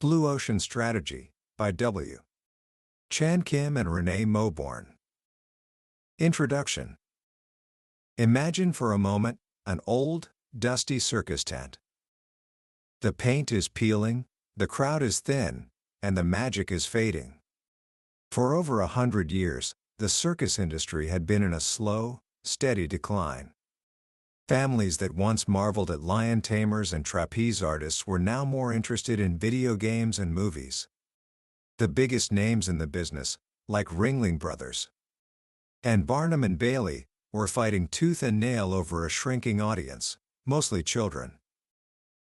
Blue Ocean Strategy by W. Chan, Kim and RenA Mauborgne. Introduction. Imagine for a moment an old, dusty circus tent. The paint is peeling, the crowd is thin, and the magic is fading. For over 100 years, the circus industry had been in a slow, steady decline. Families that once marveled at lion tamers and trapeze artists were now more interested in video games and movies. The biggest names in the business, like Ringling Brothers and Barnum and Bailey, were fighting tooth and nail over a shrinking audience, mostly children.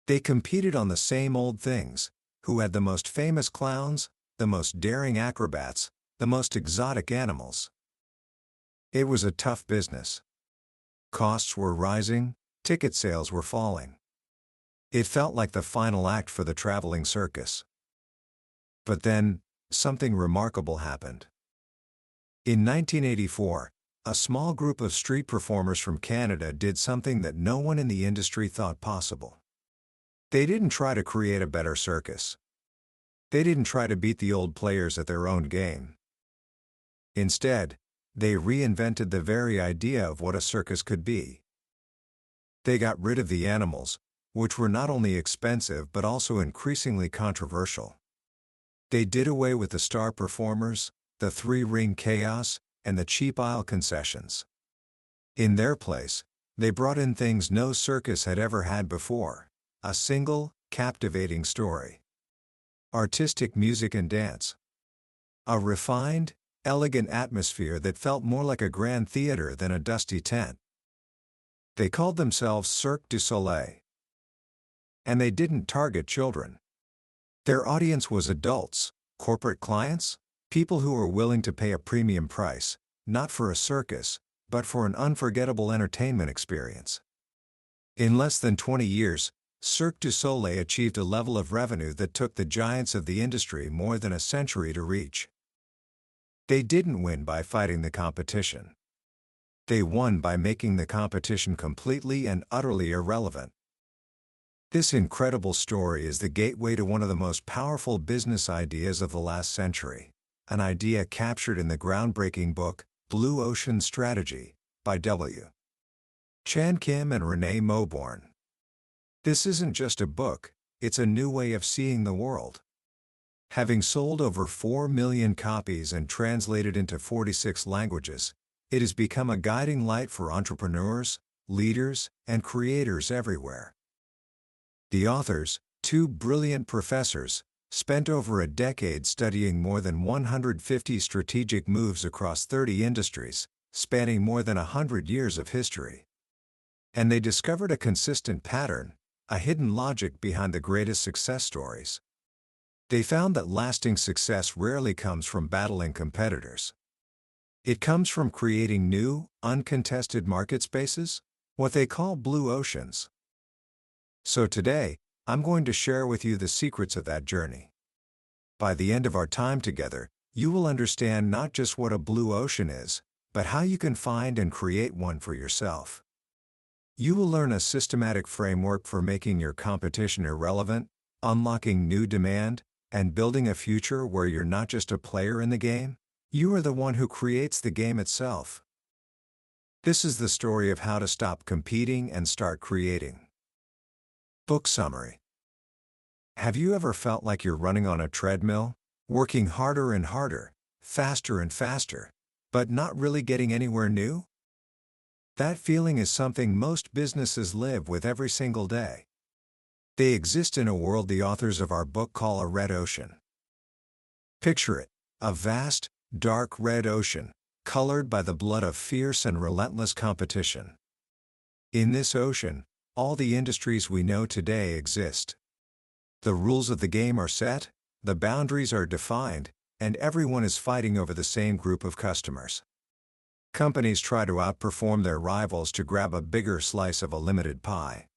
They competed on the same old things: who had the most famous clowns, the most daring acrobats, the most exotic animals. It was a tough business. Costs were rising, ticket sales were falling. It felt like the final act for the traveling circus. But then, something remarkable happened. In 1984, a small group of street performers from Canada did something that no one in the industry thought possible. They didn't try to create a better circus. They didn't try to beat the old players at their own game. Instead, they reinvented the very idea of what a circus could be. They got rid of the animals, which were not only expensive but also increasingly controversial. They did away with the star performers, the three-ring chaos, and the cheap aisle concessions. In their place, they brought in things no circus had ever had before: a single, captivating story, artistic music and dance, a refined, elegant atmosphere that felt more like a grand theater than a dusty tent. They called themselves Cirque du Soleil. And they didn't target children. Their audience was adults, corporate clients, people who were willing to pay a premium price, not for a circus, but for an unforgettable entertainment experience. In less than 20 years, Cirque du Soleil achieved a level of revenue that took the giants of the industry more than a century to reach. They didn't win by fighting the competition. They won by making the competition completely and utterly irrelevant. This incredible story is the gateway to one of the most powerful business ideas of the last century, an idea captured in the groundbreaking book, Blue Ocean Strategy, by W. Chan, Kim and RenA Mauborgne. This isn't just a book, it's a new way of seeing the world. Having sold over 4 million copies and translated into 46 languages, it has become a guiding light for entrepreneurs, leaders, and creators everywhere. The authors, two brilliant professors, spent over a decade studying more than 150 strategic moves across 30 industries, spanning more than 100 years of history. And they discovered a consistent pattern, a hidden logic behind the greatest success stories. They found that lasting success rarely comes from battling competitors. It comes from creating new, uncontested market spaces, what they call blue oceans. So today, I'm going to share with you the secrets of that journey. By the end of our time together, you will understand not just what a blue ocean is, but how you can find and create one for yourself. You will learn a systematic framework for making your competition irrelevant, unlocking new demand, and building a future where you're not just a player in the game, you are the one who creates the game itself. This is the story of how to stop competing and start creating. Book summary. Have you ever felt like you're running on a treadmill, working harder and harder, faster and faster, but not really getting anywhere new? That feeling is something most businesses live with every single day. They exist in a world the authors of our book call a red ocean. Picture it, a vast, dark red ocean, colored by the blood of fierce and relentless competition. In this ocean, all the industries we know today exist. The rules of the game are set, the boundaries are defined, and everyone is fighting over the same group of customers. Companies try to outperform their rivals to grab a bigger slice of a limited pie.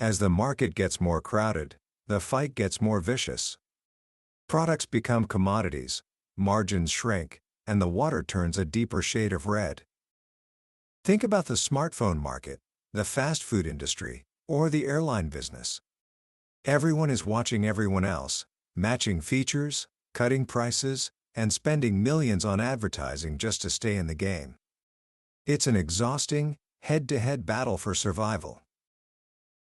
As the market gets more crowded, the fight gets more vicious. Products become commodities, margins shrink, and the water turns a deeper shade of red. Think about the smartphone market, the fast food industry, or the airline business. Everyone is watching everyone else, matching features, cutting prices, and spending millions on advertising just to stay in the game. It's an exhausting, head-to-head battle for survival.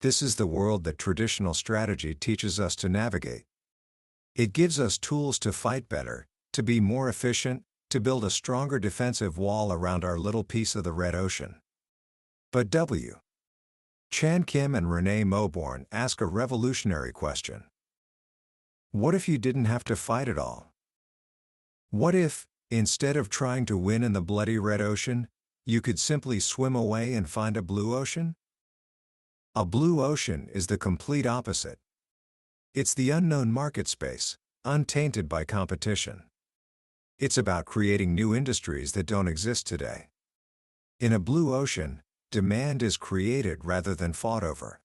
This is the world that traditional strategy teaches us to navigate. It gives us tools to fight better, to be more efficient, to build a stronger defensive wall around our little piece of the red ocean. But Chan Kim and RenA Mauborgne ask a revolutionary question. What if you didn't have to fight at all? What if, instead of trying to win in the bloody red ocean, you could simply swim away and find a blue ocean? A blue ocean is the complete opposite. It's the unknown market space, untainted by competition. It's about creating new industries that don't exist today. In a blue ocean, demand is created rather than fought over.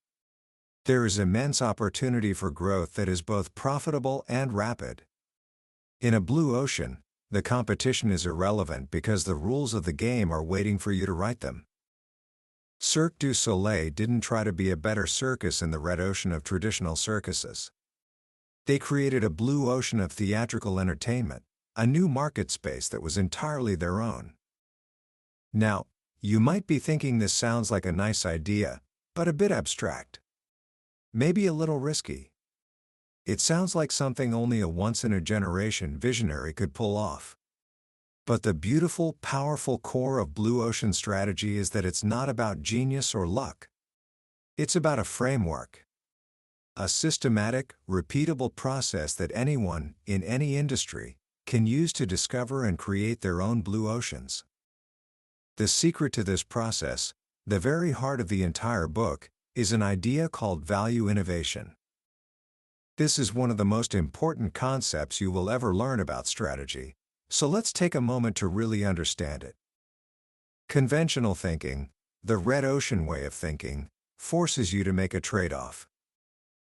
There is immense opportunity for growth that is both profitable and rapid. In a blue ocean, the competition is irrelevant because the rules of the game are waiting for you to write them. Cirque du Soleil didn't try to be a better circus in the red ocean of traditional circuses. They created a blue ocean of theatrical entertainment, a new market space that was entirely their own. Now, you might be thinking this sounds like a nice idea, but a bit abstract. Maybe a little risky. It sounds like something only a once-in-a-generation visionary could pull off. But the beautiful, powerful core of blue ocean strategy is that it's not about genius or luck. It's about a framework. A systematic, repeatable process that anyone, in any industry, can use to discover and create their own blue oceans. The secret to this process, the very heart of the entire book, is an idea called value innovation. This is one of the most important concepts you will ever learn about strategy, so let's take a moment to really understand it. Conventional thinking, the red ocean way of thinking, forces you to make a trade-off.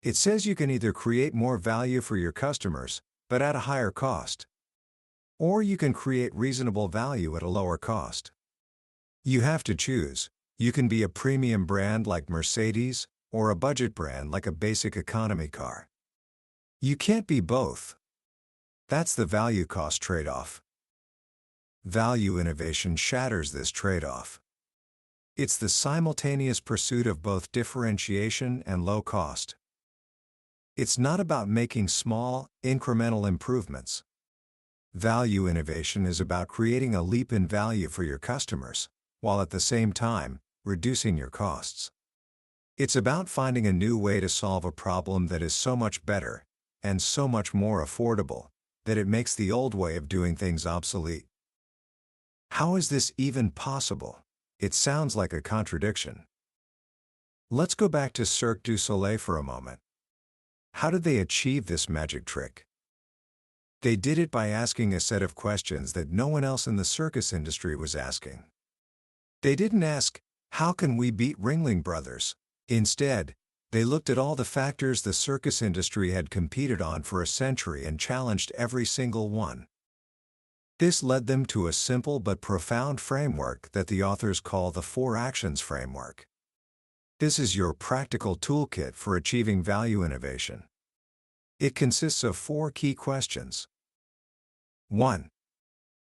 It says you can either create more value for your customers, but at a higher cost, or you can create reasonable value at a lower cost. You have to choose. You can be a premium brand like Mercedes, or a budget brand like a basic economy car. You can't be both. That's the value-cost trade-off. Value innovation shatters this trade-off. It's the simultaneous pursuit of both differentiation and low cost. It's not about making small, incremental improvements. Value innovation is about creating a leap in value for your customers, while at the same time, reducing your costs. It's about finding a new way to solve a problem that is so much better, and so much more affordable, that it makes the old way of doing things obsolete. How is this even possible? It sounds like a contradiction. Let's go back to Cirque du Soleil for a moment. How did they achieve this magic trick? They did it by asking a set of questions that no one else in the circus industry was asking. They didn't ask, how can we beat Ringling Brothers? Instead, they looked at all the factors the circus industry had competed on for a century and challenged every single one. This led them to a simple but profound framework that the authors call the 4 Actions Framework. This is your practical toolkit for achieving value innovation. It consists of 4 key questions. 1.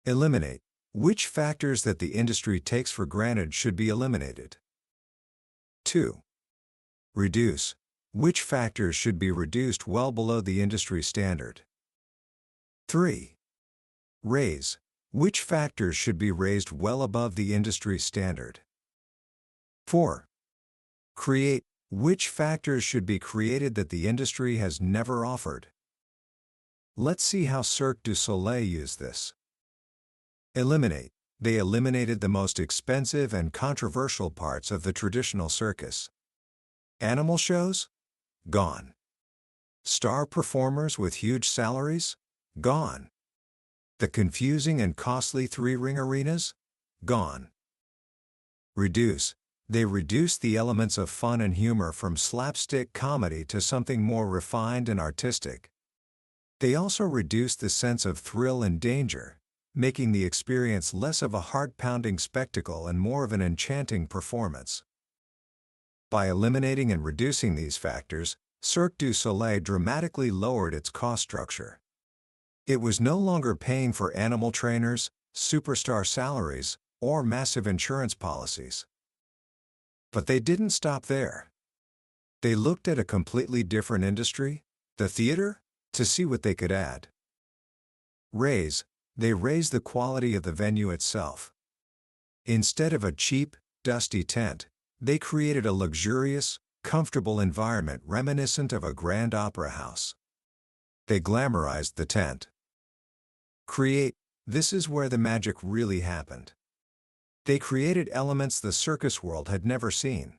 Eliminate. Which factors that the industry takes for granted should be eliminated? 2. Reduce. Which factors should be reduced well below the industry standard? 3. Raise. Which factors should be raised well above the industry standard? 4. Create. Which factors should be created that the industry has never offered? Let's see how Cirque du Soleil used this. Eliminate. They eliminated the most expensive and controversial parts of the traditional circus. Animal shows? Gone. Star performers with huge salaries? Gone. The confusing and costly 3-ring arenas? Gone. Reduce. They reduced the elements of fun and humor from slapstick comedy to something more refined and artistic. They also reduced the sense of thrill and danger, making the experience less of a heart-pounding spectacle and more of an enchanting performance. By eliminating and reducing these factors, Cirque du Soleil dramatically lowered its cost structure. It was no longer paying for animal trainers, superstar salaries, or massive insurance policies. But they didn't stop there. They looked at a completely different industry, the theater, to see what they could add. They raised the quality of the venue itself. Instead of a cheap, dusty tent, they created a luxurious, comfortable environment reminiscent of a grand opera house. They glamorized the tent. This is where the magic really happened. They created elements the circus world had never seen.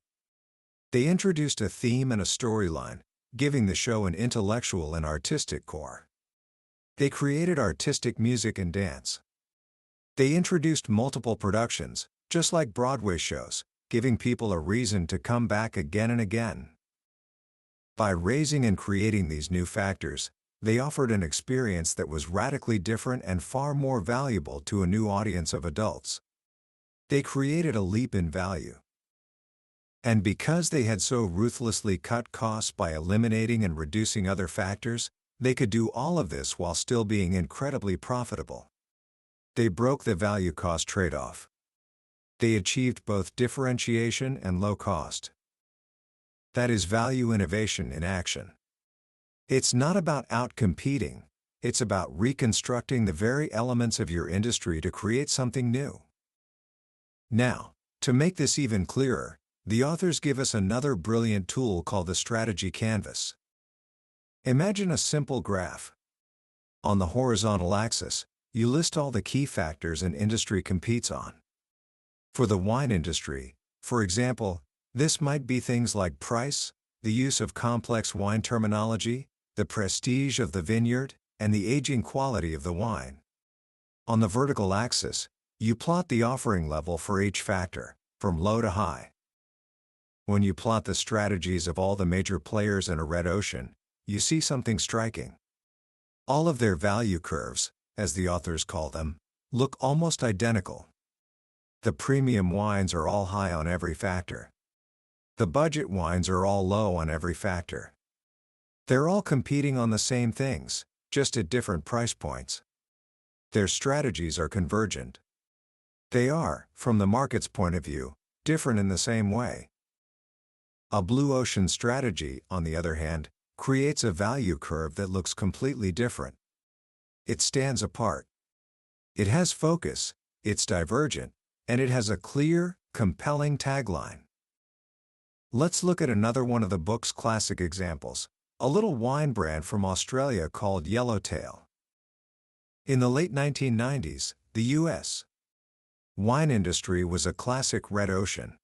They introduced a theme and a storyline, giving the show an intellectual and artistic core. They created artistic music and dance. They introduced multiple productions, just like Broadway shows, giving people a reason to come back again and again. By raising and creating these new factors, they offered an experience that was radically different and far more valuable to a new audience of adults. They created a leap in value. And because they had so ruthlessly cut costs by eliminating and reducing other factors, they could do all of this while still being incredibly profitable. They broke the value-cost trade-off. They achieved both differentiation and low cost. That is value innovation in action. It's not about out-competing, it's about reconstructing the very elements of your industry to create something new. Now, to make this even clearer, the authors give us another brilliant tool called the strategy canvas. Imagine a simple graph. On the horizontal axis, you list all the key factors an industry competes on. For the wine industry, for example, this might be things like price, the use of complex wine terminology, the prestige of the vineyard, and the aging quality of the wine. On the vertical axis, you plot the offering level for each factor, from low to high. When you plot the strategies of all the major players in a red ocean, you see something striking. All of their value curves, as the authors call them, look almost identical. The premium wines are all high on every factor. The budget wines are all low on every factor. They're all competing on the same things, just at different price points. Their strategies are convergent. They are, from the market's point of view, different in the same way. A blue ocean strategy, on the other hand, creates a value curve that looks completely different. It stands apart. It has focus, it's divergent, and it has a clear, compelling tagline. Let's look at another one of the book's classic examples, a little wine brand from Australia called Yellowtail. In the late 1990s, the U.S. wine industry was a classic red ocean.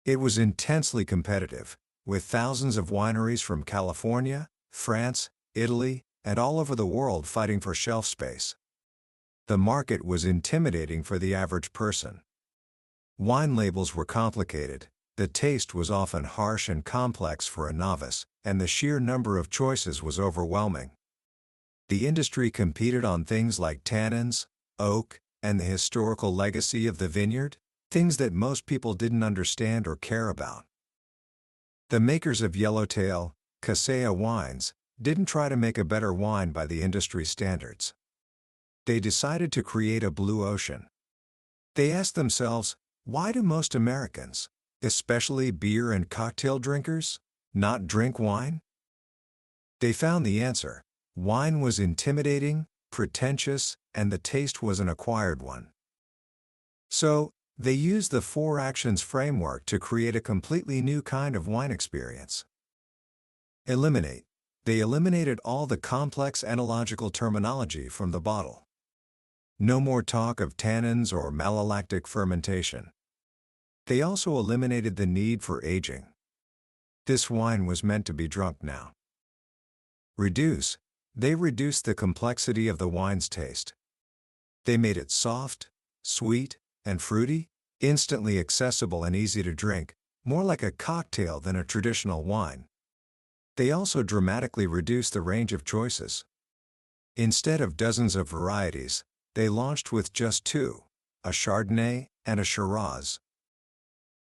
It was intensely competitive, with thousands of wineries from California, France, Italy, and all over the world fighting for shelf space. The market was intimidating for the average person. Wine labels were complicated, the taste was often harsh and complex for a novice, and the sheer number of choices was overwhelming. The industry competed on things like tannins, oak, and the historical legacy of the vineyard, things that most people didn't understand or care about. The makers of Yellowtail, Casea Wines, didn't try to make a better wine by the industry standards. They decided to create a blue ocean. They asked themselves, why do most Americans, especially beer and cocktail drinkers, not drink wine? They found the answer. Wine was intimidating, pretentious, and the taste was an acquired one. So, they used the 4 actions framework to create a completely new kind of wine experience. Eliminate. They eliminated all the complex analogical terminology from the bottle. No more talk of tannins or malolactic fermentation. They also eliminated the need for aging. This wine was meant to be drunk now. Reduce. They reduced the complexity of the wine's taste. They made it soft, sweet, and fruity, instantly accessible and easy to drink, more like a cocktail than a traditional wine. They also dramatically reduced the range of choices. Instead of dozens of varieties, they launched with just 2, a Chardonnay and a Shiraz.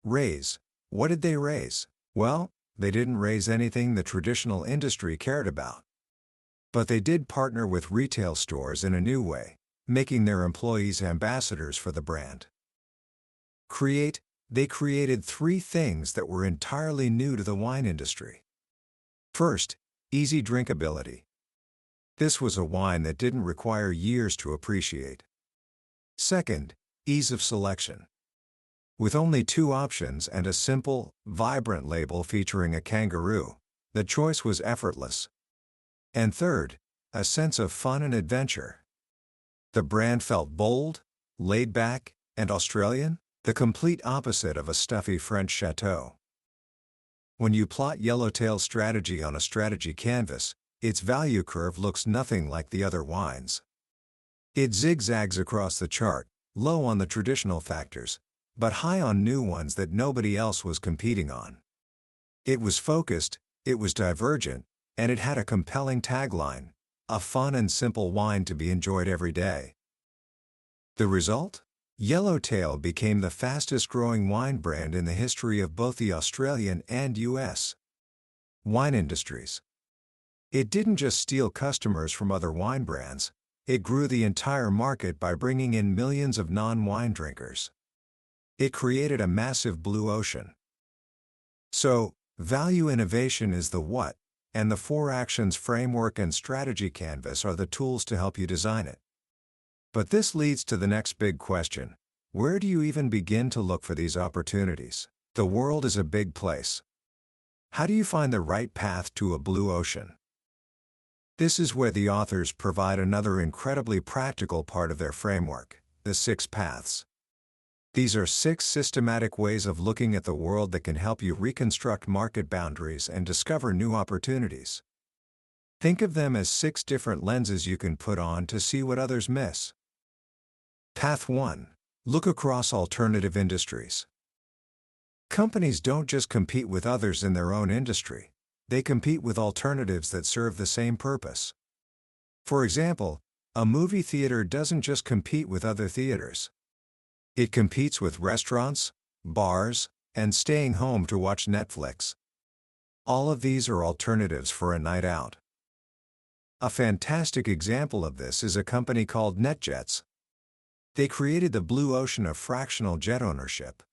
Raise. What did they raise? Well, they didn't raise anything the traditional industry cared about. But they did partner with retail stores in a new way, making their employees ambassadors for the brand. They created three things that were entirely new to the wine industry. First, easy drinkability. This was a wine that didn't require years to appreciate. Second, ease of selection. With only 2 options and a simple, vibrant label featuring a kangaroo, the choice was effortless. And third, a sense of fun and adventure. The brand felt bold, laid back, and Australian, the complete opposite of a stuffy French chateau. When you plot Yellowtail's strategy on a strategy canvas, its value curve looks nothing like the other wines. It zigzags across the chart, low on the traditional factors, but high on new ones that nobody else was competing on. It was focused, it was divergent, and it had a compelling tagline: a fun and simple wine to be enjoyed every day. The result? Yellowtail became the fastest-growing wine brand in the history of both the Australian and U.S. wine industries. It didn't just steal customers from other wine brands, it grew the entire market by bringing in millions of non-wine drinkers. It created a massive blue ocean. So, value innovation is the what, and the 4 actions framework and strategy canvas are the tools to help you design it. But this leads to the next big question: where do you even begin to look for these opportunities? The world is a big place. How do you find the right path to a blue ocean? This is where the authors provide another incredibly practical part of their framework: the 6 paths. These are 6 systematic ways of looking at the world that can help you reconstruct market boundaries and discover new opportunities. Think of them as 6 different lenses you can put on to see what others miss. Path 1. Look across alternative industries. Companies don't just compete with others in their own industry, they compete with alternatives that serve the same purpose. For example, a movie theater doesn't just compete with other theaters. It competes with restaurants, bars, and staying home to watch Netflix. All of these are alternatives for a night out. A fantastic example of this is a company called NetJets. They created the blue ocean of fractional jet ownership.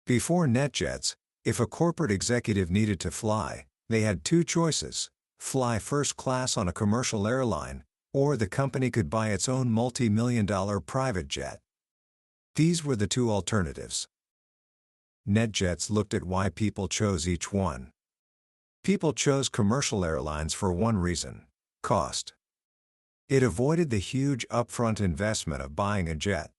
Before NetJets, if a corporate executive needed to fly, they had 2 choices: fly first class on a commercial airline, or the company could buy its own multi-million-dollar private jet. These were the 2 alternatives. NetJets looked at why people chose each one. People chose commercial airlines for one reason: cost. It avoided the huge upfront investment of buying a jet.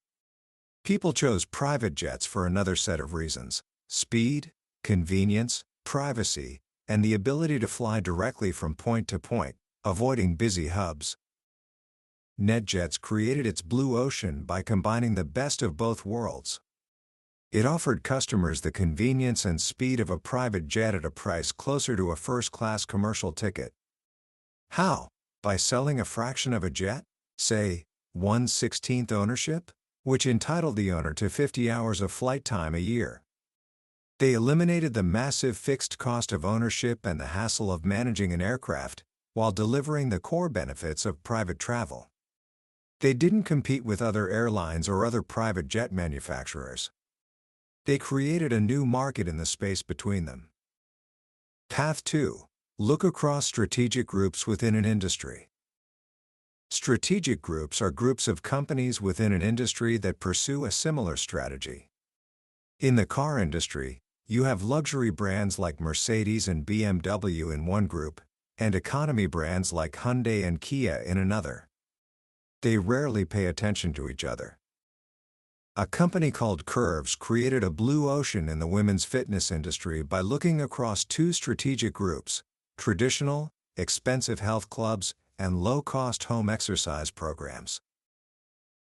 People chose private jets for another set of reasons: speed, convenience, privacy, and the ability to fly directly from point to point, avoiding busy hubs. NetJets created its blue ocean by combining the best of both worlds. It offered customers the convenience and speed of a private jet at a price closer to a first-class commercial ticket. How? By selling a fraction of a jet, say, 1/16th ownership, which entitled the owner to 50 hours of flight time a year. They eliminated the massive fixed cost of ownership and the hassle of managing an aircraft, while delivering the core benefits of private travel. They didn't compete with other airlines or other private jet manufacturers. They created a new market in the space between them. Path 2. Look across strategic groups within an industry. Strategic groups are groups of companies within an industry that pursue a similar strategy. In the car industry, you have luxury brands like Mercedes and BMW in one group, and economy brands like Hyundai and Kia in another. They rarely pay attention to each other. A company called Curves created a blue ocean in the women's fitness industry by looking across 2 strategic groups: traditional, expensive health clubs, and low-cost home exercise programs.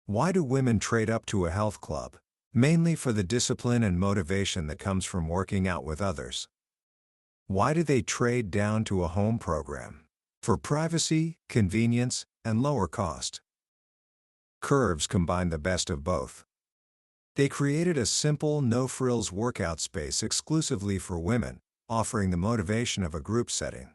Why do women trade up to a health club? Mainly for the discipline and motivation that comes from working out with others. Why do they trade down to a home program? For privacy, convenience, and lower cost. Curves combine the best of both. They created a simple, no-frills workout space exclusively for women, offering the motivation of a group setting.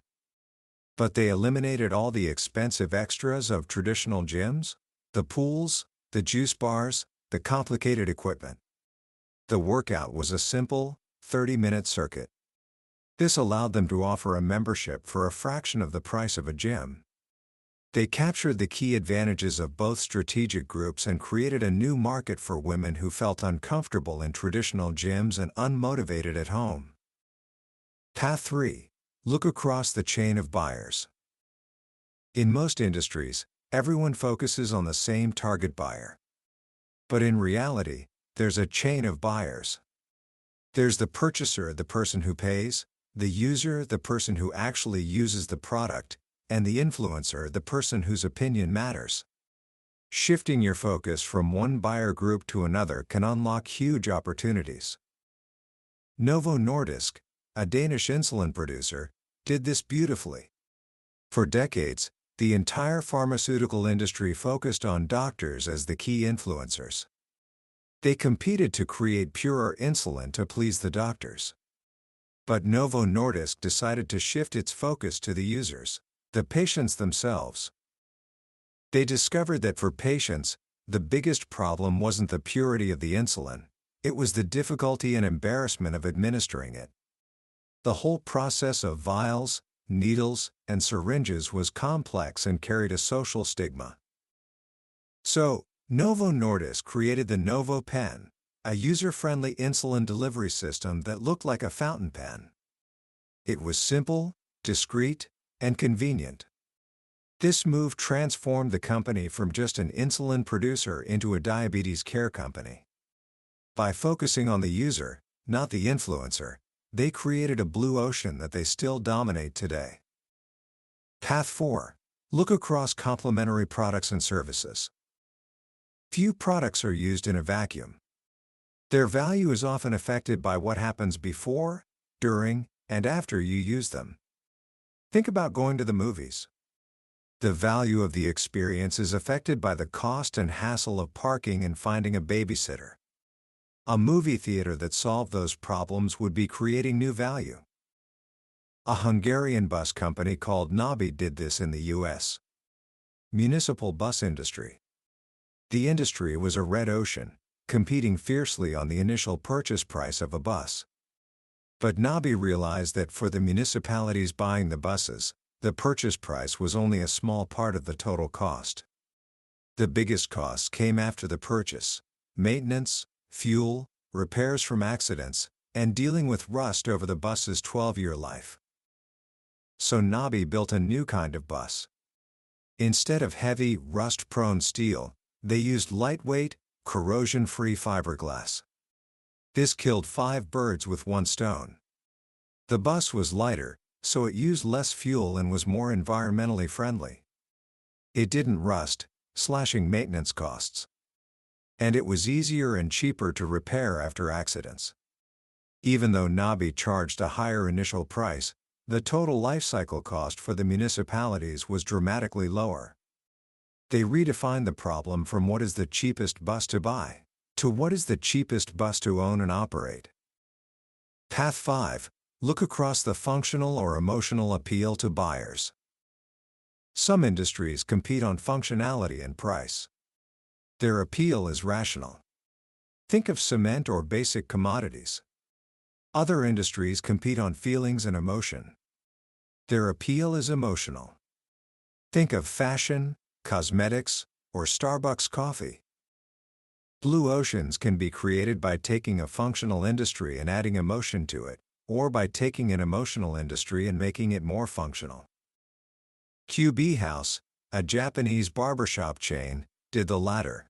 But they eliminated all the expensive extras of traditional gyms, the pools, the juice bars, the complicated equipment. The workout was a simple, 30-minute circuit. This allowed them to offer a membership for a fraction of the price of a gym. They captured the key advantages of both strategic groups and created a new market for women who felt uncomfortable in traditional gyms and unmotivated at home. Path 3. Look across the chain of buyers. In most industries, everyone focuses on the same target buyer. But in reality, there's a chain of buyers. There's the purchaser, the person who pays, the user, the person who actually uses the product, and the influencer, the person whose opinion matters. Shifting your focus from one buyer group to another can unlock huge opportunities. Novo Nordisk, a Danish insulin producer, did this beautifully. For decades, the entire pharmaceutical industry focused on doctors as the key influencers. They competed to create purer insulin to please the doctors. But Novo Nordisk decided to shift its focus to the users, the patients themselves. They discovered that for patients, the biggest problem wasn't the purity of the insulin, it was the difficulty and embarrassment of administering it. The whole process of vials, needles, and syringes was complex and carried a social stigma. So, Novo Nordisk created the Novo Pen, a user-friendly insulin delivery system that looked like a fountain pen. It was simple, discreet, and convenient. This move transformed the company from just an insulin producer into a diabetes care company. By focusing on the user, not the influencer, they created a blue ocean that they still dominate today. Path 4. Look across complementary products and services. Few products are used in a vacuum. Their value is often affected by what happens before, during, and after you use them. Think about going to the movies. The value of the experience is affected by the cost and hassle of parking and finding a babysitter. A movie theater that solved those problems would be creating new value. A Hungarian bus company called Nabi did this in the US. Municipal bus industry. The industry was a red ocean, competing fiercely on the initial purchase price of a bus. But Nabi realized that for the municipalities buying the buses, the purchase price was only a small part of the total cost. The biggest costs came after the purchase: maintenance, fuel, repairs from accidents, and dealing with rust over the bus's 12-year life. So Nabi built a new kind of bus. Instead of heavy, rust-prone steel, they used lightweight, corrosion-free fiberglass. This killed 5 birds with one stone. The bus was lighter, so it used less fuel and was more environmentally friendly. It didn't rust, slashing maintenance costs. And it was easier and cheaper to repair after accidents. Even though Nabi charged a higher initial price, the total lifecycle cost for the municipalities was dramatically lower. They redefined the problem from what is the cheapest bus to buy, to what is the cheapest bus to own and operate. Path 5. Look across the functional or emotional appeal to buyers. Some industries compete on functionality and price. Their appeal is rational. Think of cement or basic commodities. Other industries compete on feelings and emotion. Their appeal is emotional. Think of fashion, cosmetics, or Starbucks coffee. Blue oceans can be created by taking a functional industry and adding emotion to it, or by taking an emotional industry and making it more functional. QB House, a Japanese barbershop chain, did the latter.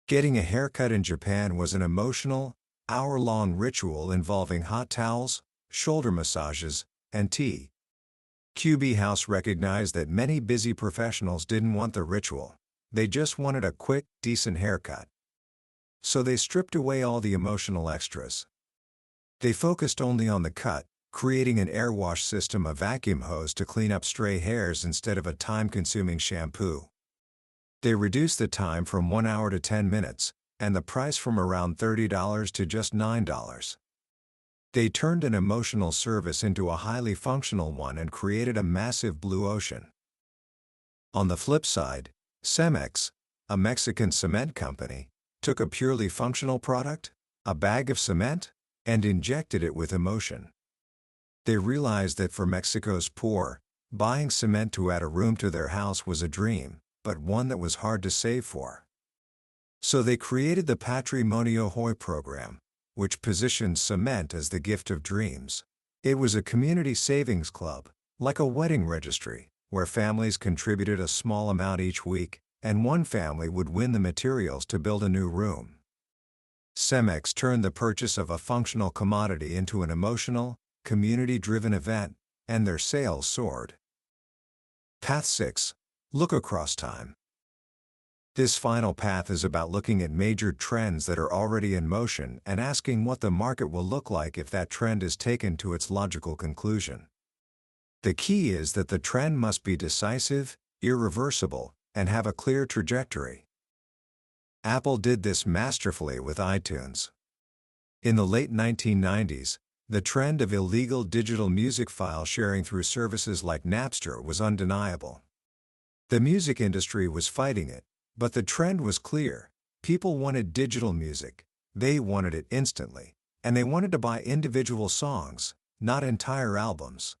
Getting a haircut in Japan was an emotional, hour-long ritual involving hot towels, shoulder massages, and tea. QB House recognized that many busy professionals didn't want the ritual, they just wanted a quick, decent haircut. So they stripped away all the emotional extras. They focused only on the cut, creating an air wash system, a vacuum hose to clean up stray hairs instead of a time-consuming shampoo. They reduced the time from 1 hour to 10 minutes, and the price from around $30 to just $9. They turned an emotional service into a highly functional one and created a massive blue ocean. On the flip side, Cemex, a Mexican cement company, took a purely functional product, a bag of cement, and injected it with emotion. They realized that for Mexico's poor, buying cement to add a room to their house was a dream, but one that was hard to save for. So they created the Patrimonio Hoy program, which positioned cement as the gift of dreams. It was a community savings club, like a wedding registry, where families contributed a small amount each week, and one family would win the materials to build a new room. Cemex turned the purchase of a functional commodity into an emotional, community-driven event, and their sales soared. Path 6. Look across time. This final path is about looking at major trends that are already in motion and asking what the market will look like if that trend is taken to its logical conclusion. The key is that the trend must be decisive, irreversible, and have a clear trajectory. Apple did this masterfully with iTunes. In the late 1990s, the trend of illegal digital music file sharing through services like Napster was undeniable. The music industry was fighting it, but the trend was clear. People wanted digital music, they wanted it instantly, and they wanted to buy individual songs, not entire albums.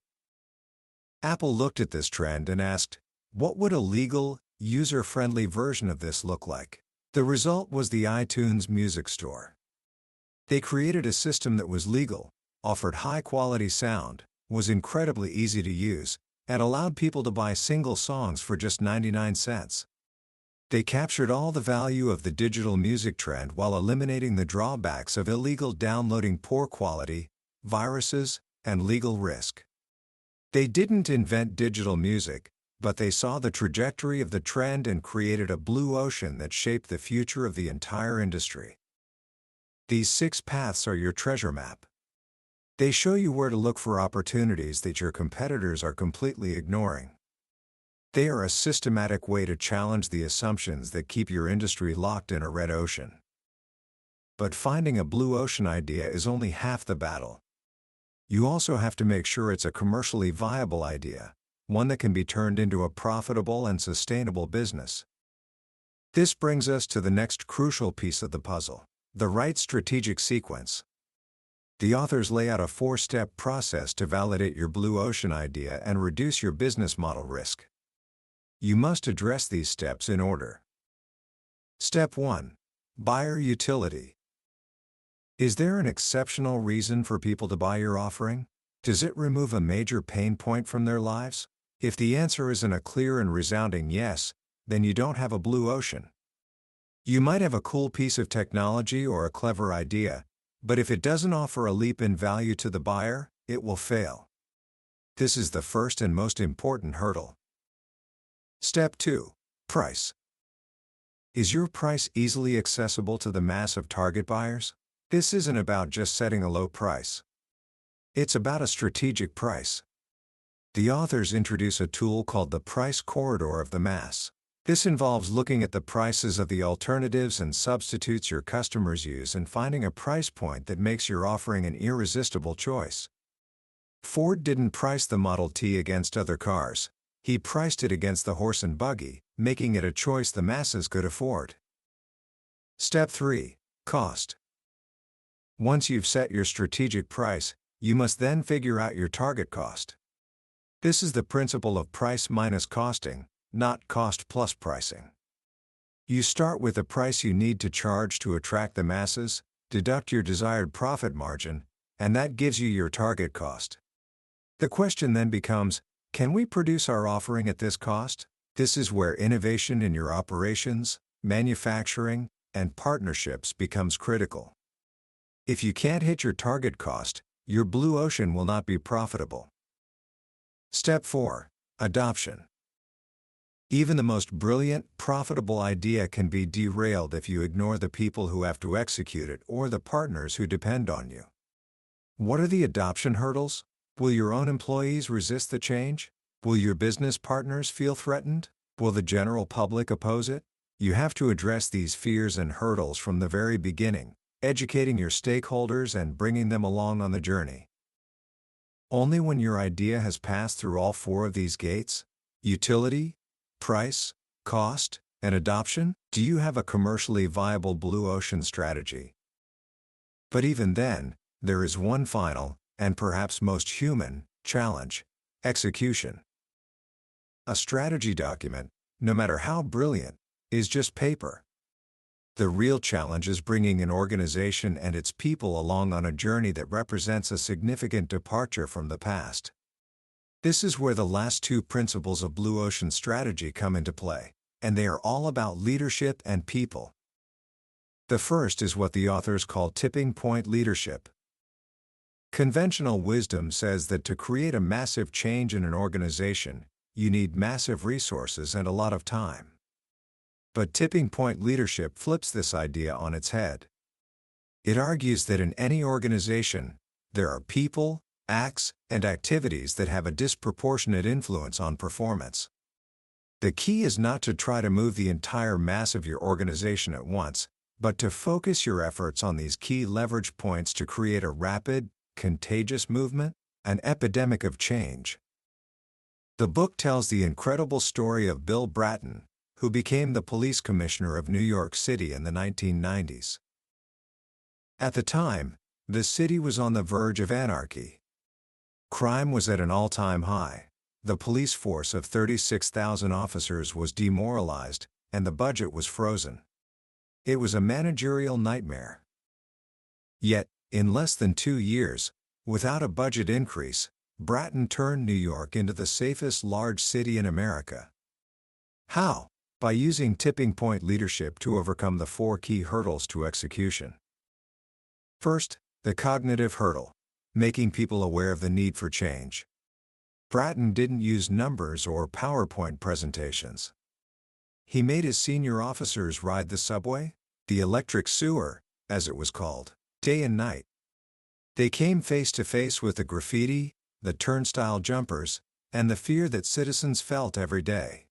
Apple looked at this trend and asked, what would a legal, user-friendly version of this look like? The result was the iTunes Music Store. They created a system that was legal, offered high-quality sound, was incredibly easy to use, and allowed people to buy single songs for just 99 cents. They captured all the value of the digital music trend while eliminating the drawbacks of illegal downloading, poor quality, viruses, and legal risk. They didn't invent digital music, but they saw the trajectory of the trend and created a blue ocean that shaped the future of the entire industry. These 6 paths are your treasure map. They show you where to look for opportunities that your competitors are completely ignoring. They are a systematic way to challenge the assumptions that keep your industry locked in a red ocean. But finding a blue ocean idea is only half the battle. You also have to make sure it's a commercially viable idea, one that can be turned into a profitable and sustainable business. This brings us to the next crucial piece of the puzzle: the right strategic sequence. The authors lay out a 4-step process to validate your blue ocean idea and reduce your business model risk. You must address these steps in order. Step 1. Buyer utility. Is there an exceptional reason for people to buy your offering? Does it remove a major pain point from their lives? If the answer isn't a clear and resounding yes, then you don't have a blue ocean. You might have a cool piece of technology or a clever idea, but if it doesn't offer a leap in value to the buyer, it will fail. This is the first and most important hurdle. Step 2. Price. Is your price easily accessible to the mass of target buyers? This isn't about just setting a low price. It's about a strategic price. The authors introduce a tool called the price corridor of the mass. This involves looking at the prices of the alternatives and substitutes your customers use and finding a price point that makes your offering an irresistible choice. Ford didn't price the Model T against other cars. He priced it against the horse and buggy, making it a choice the masses could afford. Step 3. Cost. Once you've set your strategic price, you must then figure out your target cost. This is the principle of price minus costing, not cost plus pricing. You start with the price you need to charge to attract the masses, deduct your desired profit margin, and that gives you your target cost. The question then becomes, can we produce our offering at this cost? This is where innovation in your operations, manufacturing, and partnerships becomes critical. If you can't hit your target cost, your blue ocean will not be profitable. Step 4. Adoption. Even the most brilliant, profitable idea can be derailed if you ignore the people who have to execute it or the partners who depend on you. What are the adoption hurdles? Will your own employees resist the change? Will your business partners feel threatened? Will the general public oppose it? You have to address these fears and hurdles from the very beginning, educating your stakeholders and bringing them along on the journey. Only when your idea has passed through all four of these gates, utility, price, cost, and adoption, do you have a commercially viable blue ocean strategy. But even then, there is one final, and perhaps most human, challenge: execution. A strategy document, no matter how brilliant, is just paper. The real challenge is bringing an organization and its people along on a journey that represents a significant departure from the past. This is where the last two principles of blue ocean strategy come into play, and they are all about leadership and people. The first is what the authors call tipping point leadership. Conventional wisdom says that to create a massive change in an organization, you need massive resources and a lot of time. But tipping point leadership flips this idea on its head. It argues that in any organization, there are people, acts, and activities that have a disproportionate influence on performance. The key is not to try to move the entire mass of your organization at once, but to focus your efforts on these key leverage points to create a rapid, contagious movement, an epidemic of change. The book tells the incredible story of Bill Bratton, who became the police commissioner of New York City in the 1990s. At the time, the city was on the verge of anarchy. Crime was at an all-time high, the police force of 36,000 officers was demoralized, and the budget was frozen. It was a managerial nightmare. Yet, in less than 2 years, without a budget increase, Bratton turned New York into the safest large city in America. How? By using tipping point leadership to overcome the 4 key hurdles to execution. First, the cognitive hurdle, making people aware of the need for change. Bratton didn't use numbers or PowerPoint presentations. He made his senior officers ride the subway, the electric sewer, as it was called, day and night. They came face to face with the graffiti, the turnstile jumpers, and the fear that citizens felt every day.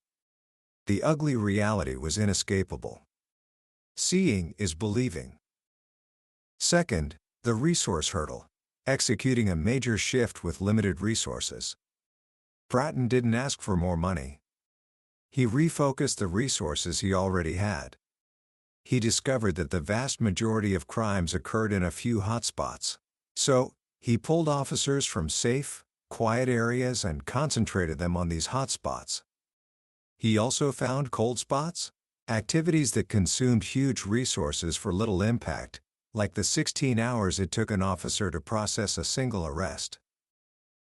The ugly reality was inescapable. Seeing is believing. Second, the resource hurdle, executing a major shift with limited resources. Bratton didn't ask for more money. He refocused the resources he already had. He discovered that the vast majority of crimes occurred in a few hotspots. So, he pulled officers from safe, quiet areas and concentrated them on these hotspots. He also found cold spots, activities that consumed huge resources for little impact, like the 16 hours it took an officer to process a single arrest.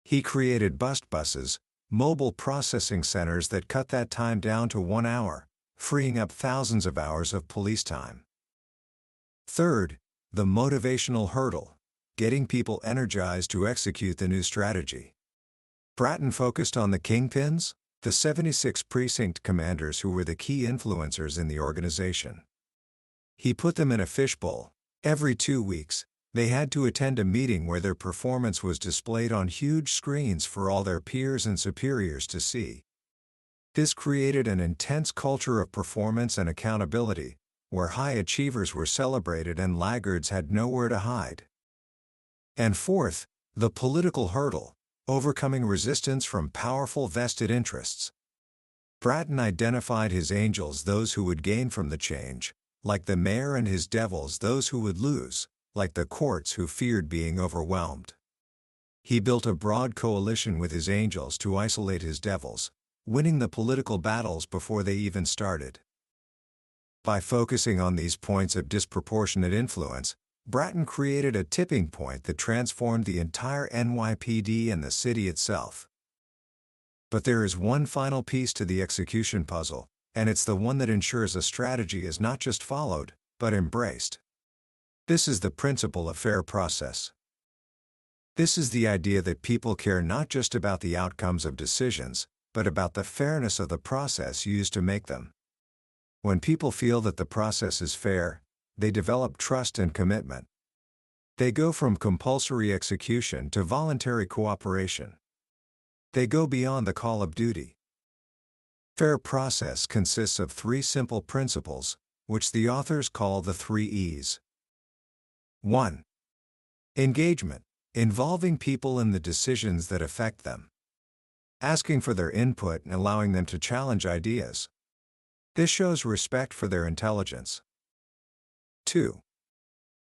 He created bust buses, mobile processing centers that cut that time down to 1 hour, freeing up thousands of hours of police time. Third, the motivational hurdle, getting people energized to execute the new strategy. Bratton focused on the kingpins, the 76 precinct commanders who were the key influencers in the organization. He put them in a fishbowl. Every 2 weeks, they had to attend a meeting where their performance was displayed on huge screens for all their peers and superiors to see. This created an intense culture of performance and accountability, where high achievers were celebrated and laggards had nowhere to hide. And fourth, the political hurdle, overcoming resistance from powerful vested interests. Bratton identified his angels, those who would gain from the change, like the mayor, and his devils, those who would lose, like the courts who feared being overwhelmed. He built a broad coalition with his angels to isolate his devils, winning the political battles before they even started. By focusing on these points of disproportionate influence, Bratton created a tipping point that transformed the entire NYPD and the city itself. But there is one final piece to the execution puzzle, and it's the one that ensures a strategy is not just followed, but embraced. This is the principle of fair process. This is the idea that people care not just about the outcomes of decisions, but about the fairness of the process used to make them. When people feel that the process is fair, they develop trust and commitment. They go from compulsory execution to voluntary cooperation. They go beyond the call of duty. Fair process consists of 3 simple principles, which the authors call the 3 E's. 1. Engagement, involving people in the decisions that affect them. Asking for their input and allowing them to challenge ideas. This shows respect for their intelligence. 2.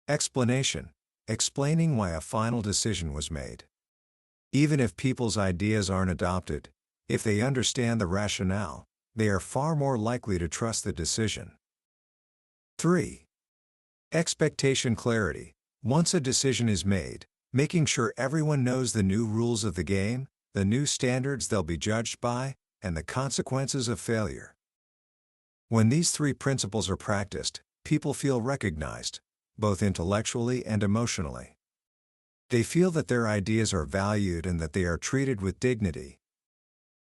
Explanation, explaining why a final decision was made. Even if people's ideas aren't adopted, if they understand the rationale, they are far more likely to trust the decision. 3. Expectation clarity, once a decision is made, making sure everyone knows the new rules of the game, the new standards they'll be judged by, and the consequences of failure. When these three principles are practiced, people feel recognized, both intellectually and emotionally. They feel that their ideas are valued and that they are treated with dignity.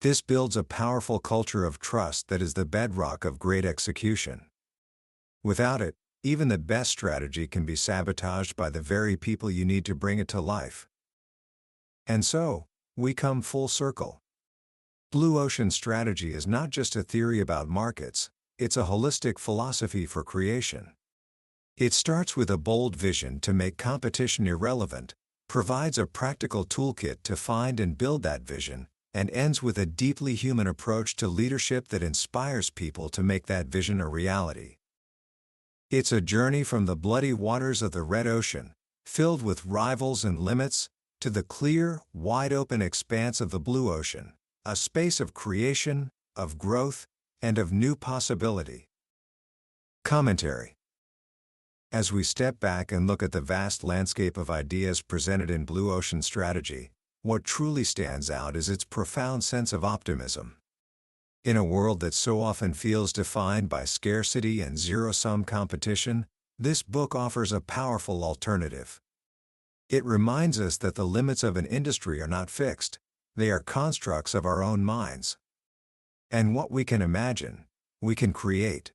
This builds a powerful culture of trust that is the bedrock of great execution. Without it, even the best strategy can be sabotaged by the very people you need to bring it to life. And so, we come full circle. Blue ocean strategy is not just a theory about markets, it's a holistic philosophy for creation. It starts with a bold vision to make competition irrelevant, provides a practical toolkit to find and build that vision, and ends with a deeply human approach to leadership that inspires people to make that vision a reality. It's a journey from the bloody waters of the red ocean, filled with rivals and limits, to the clear, wide-open expanse of the blue ocean, a space of creation, of growth, and of new possibility. Commentary. As we step back and look at the vast landscape of ideas presented in blue ocean strategy, what truly stands out is its profound sense of optimism. In a world that so often feels defined by scarcity and zero-sum competition, this book offers a powerful alternative. It reminds us that the limits of an industry are not fixed, they are constructs of our own minds. And what we can imagine, we can create.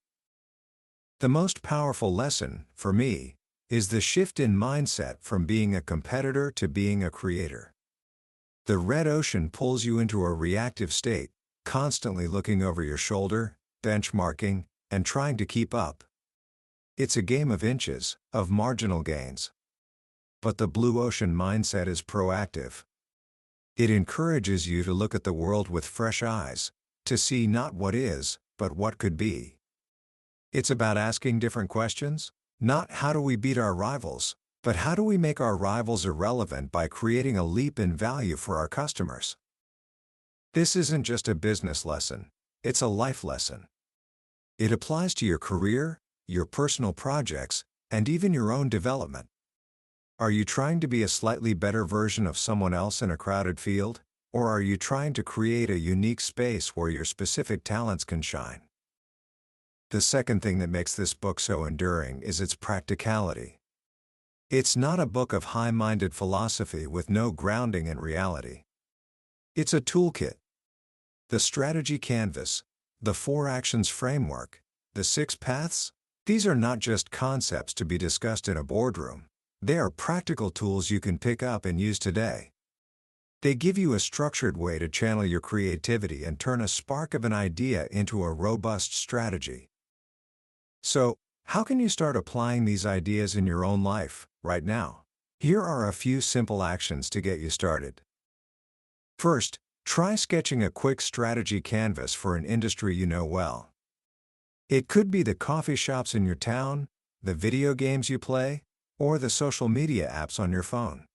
The most powerful lesson, for me, is the shift in mindset from being a competitor to being a creator. The red ocean pulls you into a reactive state, constantly looking over your shoulder, benchmarking, and trying to keep up. It's a game of inches, of marginal gains. But the blue ocean mindset is proactive. It encourages you to look at the world with fresh eyes, to see not what is, but what could be. It's about asking different questions, not how do we beat our rivals, but how do we make our rivals irrelevant by creating a leap in value for our customers. This isn't just a business lesson, it's a life lesson. It applies to your career, your personal projects, and even your own development. Are you trying to be a slightly better version of someone else in a crowded field, or are you trying to create a unique space where your specific talents can shine? The second thing that makes this book so enduring is its practicality. It's not a book of high-minded philosophy with no grounding in reality. It's a toolkit. The strategy canvas, the 4 actions framework, the 6 paths, these are not just concepts to be discussed in a boardroom. They are practical tools you can pick up and use today. They give you a structured way to channel your creativity and turn a spark of an idea into a robust strategy. So, how can you start applying these ideas in your own life, right now? Here are a few simple actions to get you started. First, try sketching a quick strategy canvas for an industry you know well. It could be the coffee shops in your town, the video games you play, or the social media apps on your phone.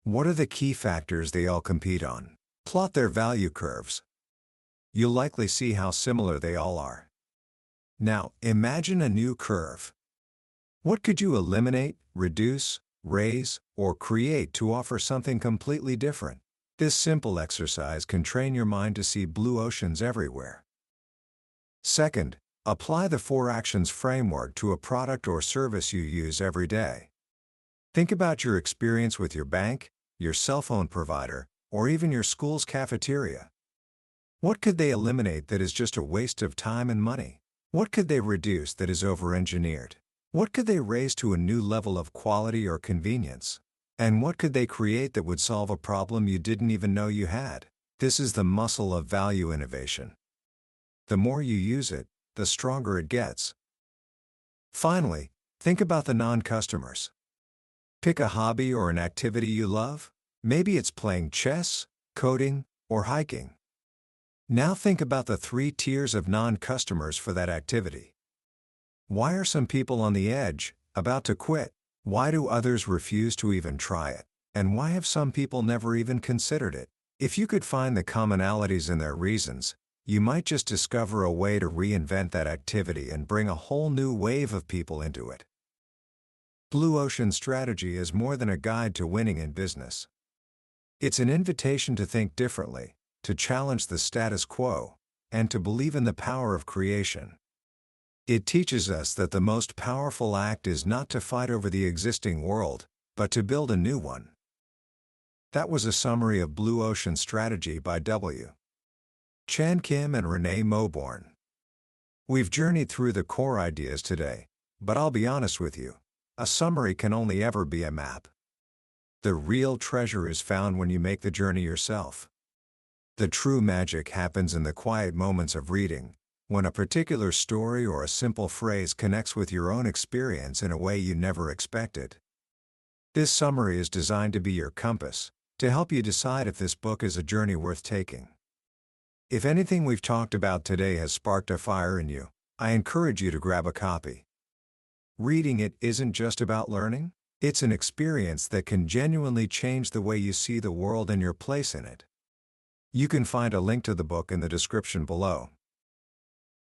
What are the key factors they all compete on? Plot their value curves. You'll likely see how similar they all are. Now, imagine a new curve. What could you eliminate, reduce, raise, or create to offer something completely different? This simple exercise can train your mind to see blue oceans everywhere. Second, apply the 4 actions framework to a product or service you use every day. Think about your experience with your bank, your cell phone provider, or even your school's cafeteria. What could they eliminate that is just a waste of time and money? What could they reduce that is over-engineered? What could they raise to a new level of quality or convenience? And what could they create that would solve a problem you didn't even know you had? This is the muscle of value innovation. The more you use it, the stronger it gets. Finally, think about the non-customers. Pick a hobby or an activity you love. Maybe it's playing chess, coding, or hiking. Now think about the 3 tiers of non-customers for that activity. Why are some people on the edge, about to quit? Why do others refuse to even try it? And why have some people never even considered it? If you could find the commonalities in their reasons, you might just discover a way to reinvent that activity and bring a whole new wave of people into it. Blue Ocean Strategy is more than a guide to winning in business. It's an invitation to think differently, to challenge the status quo, and to believe in the power of creation. It teaches us that the most powerful act is not to fight over the existing world, but to build a new one. That was a summary of Blue Ocean Strategy by W. Chan Kim and RenA Mauborgne. We've journeyed through the core ideas today, but I'll be honest with you, a summary can only ever be a map. The real treasure is found when you make the journey yourself. The true magic happens in the quiet moments of reading, when a particular story or a simple phrase connects with your own experience in a way you never expected. This summary is designed to be your compass, to help you decide if this book is a journey worth taking. If anything we've talked about today has sparked a fire in you, I encourage you to grab a copy. Reading it isn't just about learning, it's an experience that can genuinely change the way you see the world and your place in it. You can find a link to the book in the description below.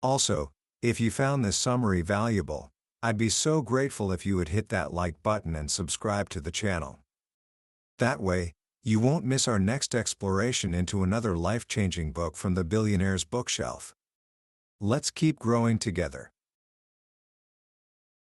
Also, if you found this summary valuable, I'd be so grateful if you would hit that like button and subscribe to the channel. That way, you won't miss our next exploration into another life-changing book from the billionaire's bookshelf. Let's keep growing together.